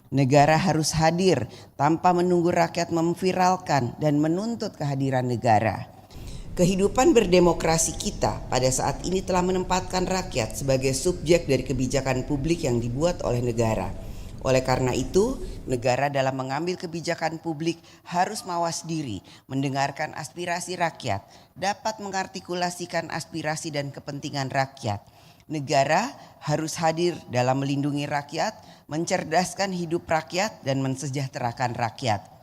Negara harus hadir tanpa menunggu rakyat memviralkan dan menuntut kehadiran negara. Kehidupan berdemokrasi kita pada saat ini telah menempatkan rakyat sebagai subjek dari kebijakan publik yang dibuat oleh negara. Oleh karena itu, negara dalam mengambil kebijakan publik harus mawas diri, mendengarkan aspirasi rakyat, dapat mengartikulasikan aspirasi dan kepentingan rakyat. Negara harus hadir dalam melindungi rakyat, mencerdaskan hidup rakyat, dan mensejahterakan rakyat.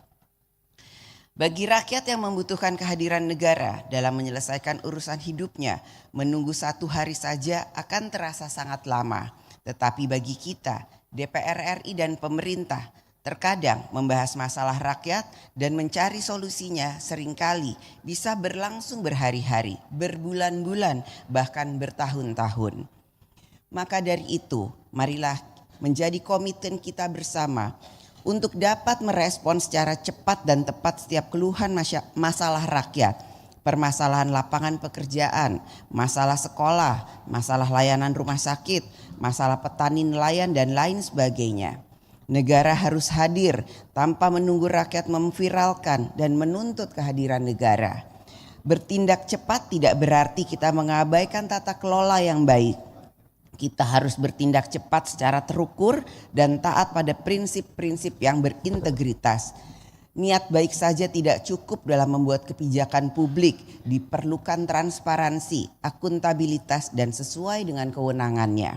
Bagi rakyat yang membutuhkan kehadiran negara dalam menyelesaikan urusan hidupnya, menunggu 1 hari saja akan terasa sangat lama. Tetapi bagi kita, DPR RI dan pemerintah, terkadang membahas masalah rakyat dan mencari solusinya seringkali bisa berlangsung berhari-hari, berbulan-bulan, bahkan bertahun-tahun. Maka dari itu, marilah menjadi komitmen kita bersama untuk dapat merespon secara cepat dan tepat setiap keluhan masalah rakyat, permasalahan lapangan pekerjaan, masalah sekolah, masalah layanan rumah sakit, masalah petani nelayan, dan lain sebagainya. Negara harus hadir tanpa menunggu rakyat memviralkan dan menuntut kehadiran negara. Bertindak cepat tidak berarti kita mengabaikan tata kelola yang baik. Kita harus bertindak cepat secara terukur dan taat pada prinsip-prinsip yang berintegritas. Niat baik saja tidak cukup dalam membuat kebijakan publik. Diperlukan transparansi, akuntabilitas, dan sesuai dengan kewenangannya.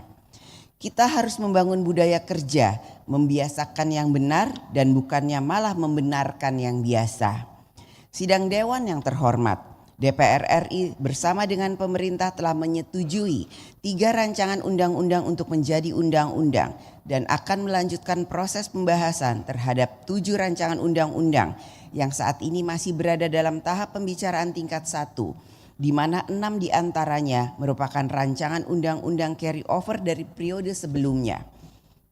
Kita harus membangun budaya kerja, membiasakan yang benar dan bukannya malah membenarkan yang biasa. Sidang Dewan yang terhormat, DPR RI bersama dengan pemerintah telah menyetujui 3 rancangan undang-undang untuk menjadi undang-undang dan akan melanjutkan proses pembahasan terhadap 7 rancangan undang-undang yang saat ini masih berada dalam tahap pembicaraan tingkat 1, di mana 6 diantaranya merupakan rancangan undang-undang carry over dari periode sebelumnya.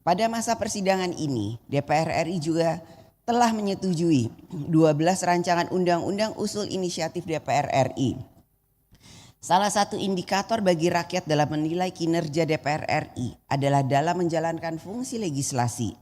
Pada masa persidangan ini, DPR RI juga telah menyetujui 12 rancangan undang-undang usul inisiatif DPR RI. Salah satu indikator bagi rakyat dalam menilai kinerja DPR RI adalah dalam menjalankan fungsi legislasi.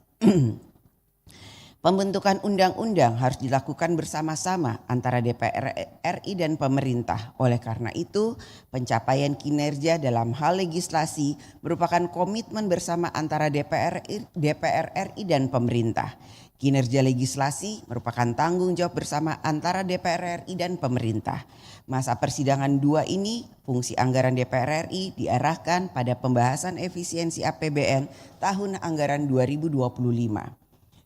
Pembentukan undang-undang harus dilakukan bersama-sama antara DPR RI dan pemerintah. Oleh karena itu, pencapaian kinerja dalam hal legislasi merupakan komitmen bersama antara DPR RI dan pemerintah. Kinerja legislasi merupakan tanggung jawab bersama antara DPR RI dan pemerintah. Masa persidangan 2 ini, fungsi anggaran DPR RI diarahkan pada pembahasan efisiensi APBN tahun anggaran 2025.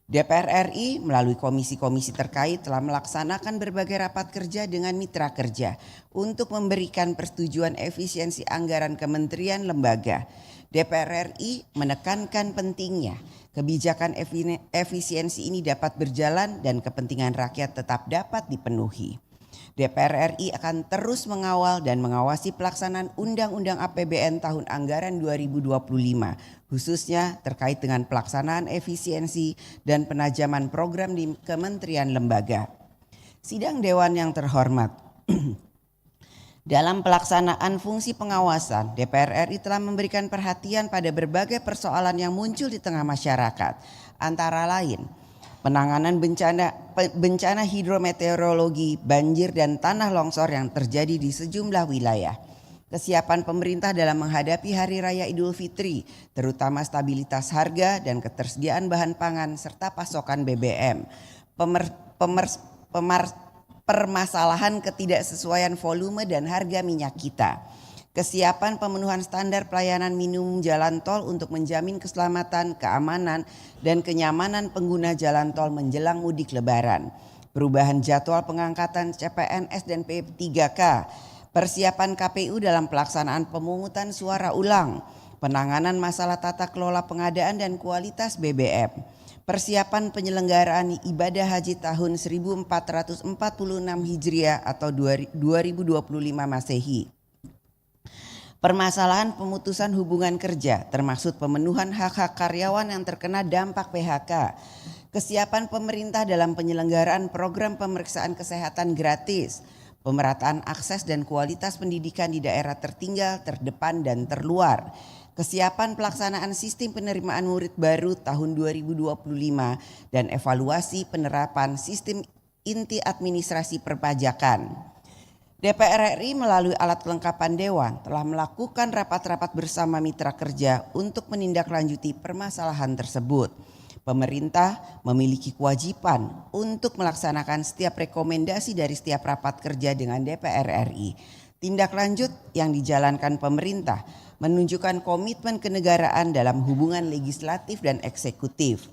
DPR RI melalui komisi-komisi terkait telah melaksanakan berbagai rapat kerja dengan mitra kerja untuk memberikan persetujuan efisiensi anggaran kementerian lembaga. DPR RI menekankan pentingnya kebijakan efisiensi ini dapat berjalan dan kepentingan rakyat tetap dapat dipenuhi. DPR RI akan terus mengawal dan mengawasi pelaksanaan Undang-Undang APBN tahun anggaran 2025, khususnya terkait dengan pelaksanaan efisiensi dan penajaman program di kementerian lembaga. Sidang Dewan yang terhormat, dalam pelaksanaan fungsi pengawasan, DPR RI telah memberikan perhatian pada berbagai persoalan yang muncul di tengah masyarakat, antara lain penanganan bencana hidrometeorologi, banjir dan tanah longsor yang terjadi di sejumlah wilayah. Kesiapan pemerintah dalam menghadapi Hari Raya Idul Fitri, terutama stabilitas harga dan ketersediaan bahan pangan serta pasokan BBM. Permasalahan ketidaksesuaian volume dan harga minyak kita. Kesiapan pemenuhan standar pelayanan minimum jalan tol untuk menjamin keselamatan, keamanan, dan kenyamanan pengguna jalan tol menjelang mudik lebaran. Perubahan jadwal pengangkatan CPNS dan P3K. Persiapan KPU dalam pelaksanaan pemungutan suara ulang. Penanganan masalah tata kelola pengadaan dan kualitas BBM. Persiapan penyelenggaraan ibadah haji tahun 1446 Hijriah atau 2025 Masehi. Permasalahan pemutusan hubungan kerja termasuk pemenuhan hak-hak karyawan yang terkena dampak PHK. Kesiapan pemerintah dalam penyelenggaraan program pemeriksaan kesehatan gratis. Pemerataan akses dan kualitas pendidikan di daerah tertinggal, terdepan dan terluar. kesiapan pelaksanaan sistem penerimaan murid baru tahun 2025, dan evaluasi penerapan sistem inti administrasi perpajakan. DPR RI melalui alat kelengkapan Dewan telah melakukan rapat-rapat bersama mitra kerja untuk menindaklanjuti permasalahan tersebut. Pemerintah memiliki kewajiban untuk melaksanakan setiap rekomendasi dari setiap rapat kerja dengan DPR RI. Tindak lanjut yang dijalankan pemerintah menunjukkan komitmen kenegaraan dalam hubungan legislatif dan eksekutif.